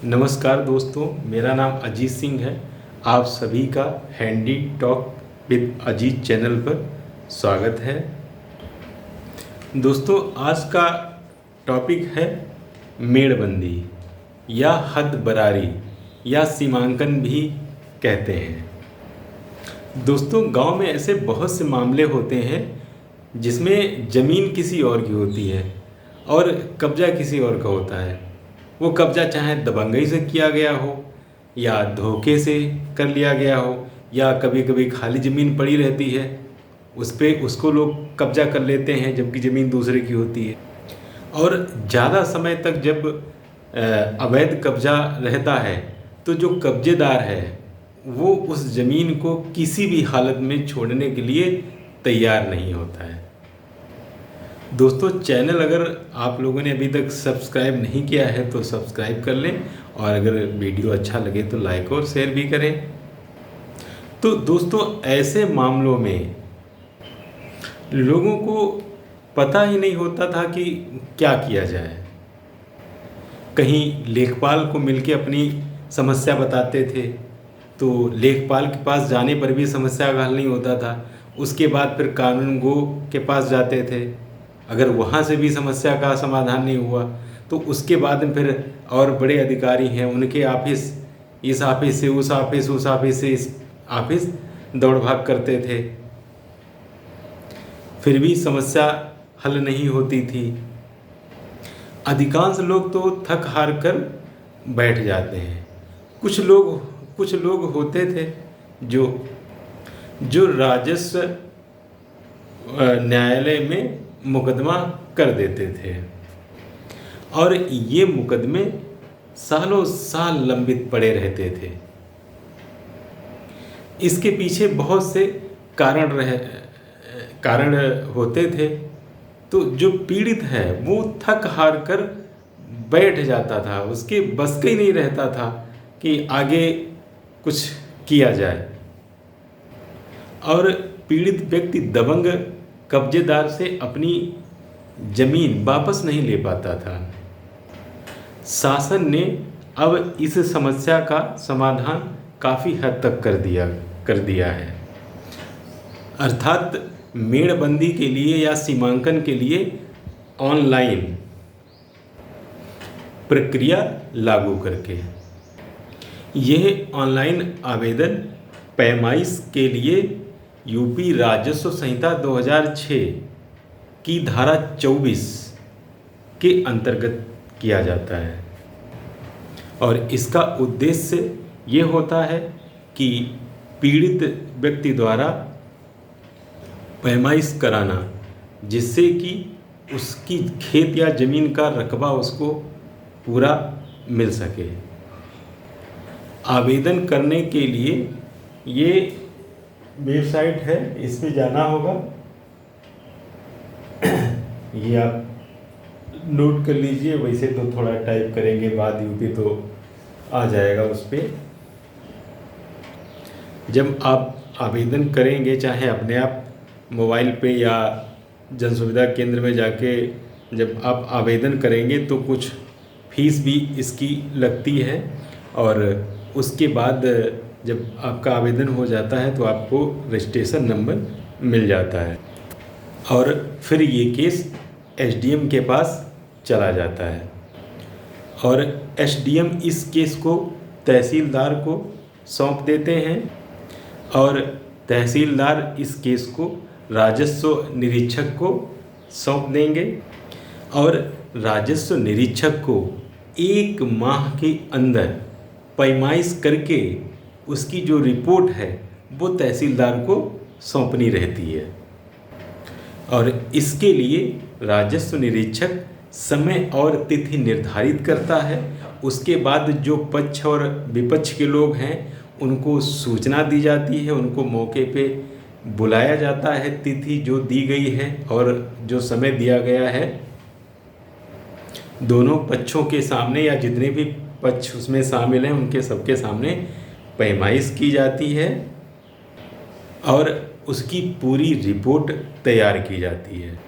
नमस्कार दोस्तों, मेरा नाम अजीत सिंह है। आप सभी का handy talk with Ajit channel पर स्वागत है। दोस्तों, आज का टॉपिक है मेड़बंदी या हद बरारी या सीमांकन भी कहते हैं। दोस्तों, गांव में ऐसे बहुत से मामले होते हैं जिसमें ज़मीन किसी और की होती है और कब्जा किसी और का होता है। वो कब्जा चाहे दबंगई से किया गया हो या धोखे से कर लिया गया हो या कभी कभी खाली ज़मीन पड़ी रहती है, उस पर उसको लोग कब्जा कर लेते हैं जबकि ज़मीन दूसरे की होती है। और ज़्यादा समय तक जब अवैध कब्जा रहता है तो जो कब्जेदार है वो उस ज़मीन को किसी भी हालत में छोड़ने के लिए तैयार नहीं होता है। दोस्तों, चैनल अगर आप लोगों ने अभी तक सब्सक्राइब नहीं किया है तो सब्सक्राइब कर लें और अगर वीडियो अच्छा लगे तो लाइक और शेयर भी करें। तो दोस्तों, ऐसे मामलों में लोगों को पता ही नहीं होता था कि क्या किया जाए। कहीं लेखपाल को मिलके अपनी समस्या बताते थे तो लेखपाल के पास जाने पर भी समस्या का हल नहीं होता था। उसके बाद फिर कानूनगो के पास जाते थे, अगर वहाँ से भी समस्या का समाधान नहीं हुआ तो उसके बाद में फिर और बड़े अधिकारी हैं उनके ऑफिस, इस ऑफिस से उस ऑफिस, उस ऑफिस से इस ऑफिस दौड़ भाग करते थे, फिर भी समस्या हल नहीं होती थी। अधिकांश लोग तो थक हार कर बैठ जाते हैं। कुछ लोग होते थे जो राजस्व न्यायालय में मुकदमा कर देते थे और ये मुकदमे सालों साल लंबित पड़े रहते थे। इसके पीछे बहुत से कारण होते थे। तो जो पीड़ित है वो थक हार कर बैठ जाता था, उसके बस का ही नहीं रहता था कि आगे कुछ किया जाए। और पीड़ित व्यक्ति दबंग कब्जेदार से अपनी जमीन वापस नहीं ले पाता था। शासन ने अब इस समस्या का समाधान काफ़ी हद तक कर दिया है। अर्थात मेड़बंदी के लिए या सीमांकन के लिए ऑनलाइन प्रक्रिया लागू करके यह ऑनलाइन आवेदन पैमाइश के लिए यूपी राजस्व संहिता 2006 की धारा 24 के अंतर्गत किया जाता है और इसका उद्देश्य ये होता है कि पीड़ित व्यक्ति द्वारा पैमाइश कराना, जिससे कि उसकी खेत या ज़मीन का रकबा उसको पूरा मिल सके। आवेदन करने के लिए ये वेबसाइट है, इस पे जाना होगा। ये आप नोट कर लीजिए, वैसे तो थोड़ा टाइप करेंगे बाद यूपी तो आ जाएगा उस पर। जब आप आवेदन करेंगे, चाहे अपने आप मोबाइल पे या जन सुविधा केंद्र में जाके जब आप आवेदन करेंगे तो कुछ फीस भी इसकी लगती है और उसके बाद जब आपका आवेदन हो जाता है तो आपको रजिस्ट्रेशन नंबर मिल जाता है और फिर ये केस एसडीएम के पास चला जाता है और एसडीएम इस केस को तहसीलदार को सौंप देते हैं और तहसीलदार इस केस को राजस्व निरीक्षक को सौंप देंगे और राजस्व निरीक्षक को 1 माह के अंदर पैमाइश करके उसकी जो रिपोर्ट है वो तहसीलदार को सौंपनी रहती है और इसके लिए राजस्व निरीक्षक समय और तिथि निर्धारित करता है। उसके बाद जो पक्ष और विपक्ष के लोग हैं उनको सूचना दी जाती है, उनको मौके पे बुलाया जाता है। तिथि जो दी गई है और जो समय दिया गया है दोनों पक्षों के सामने या जितने भी पक्ष उसमें शामिल हैं उनके सबके सामने पैमाइश की जाती है और उसकी पूरी रिपोर्ट तैयार की जाती है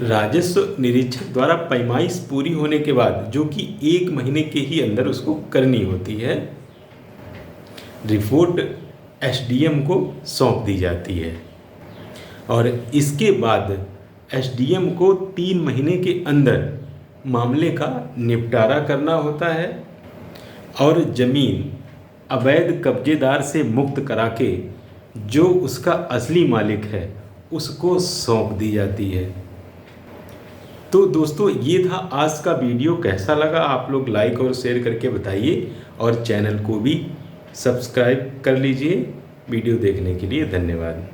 राजस्व निरीक्षक द्वारा पैमाइश पूरी होने के बाद, जो कि 1 महीने के ही अंदर उसको करनी होती है, रिपोर्ट एसडीएम को सौंप दी जाती है और इसके बाद एसडीएम को 3 महीने के अंदर मामले का निपटारा करना होता है और ज़मीन अवैध कब्जेदार से मुक्त करा के जो उसका असली मालिक है उसको सौंप दी जाती है। तो दोस्तों, ये था आज का वीडियो। कैसा लगा आप लोग लाइक और शेयर करके बताइए और चैनल को भी सब्सक्राइब कर लीजिए। वीडियो देखने के लिए धन्यवाद।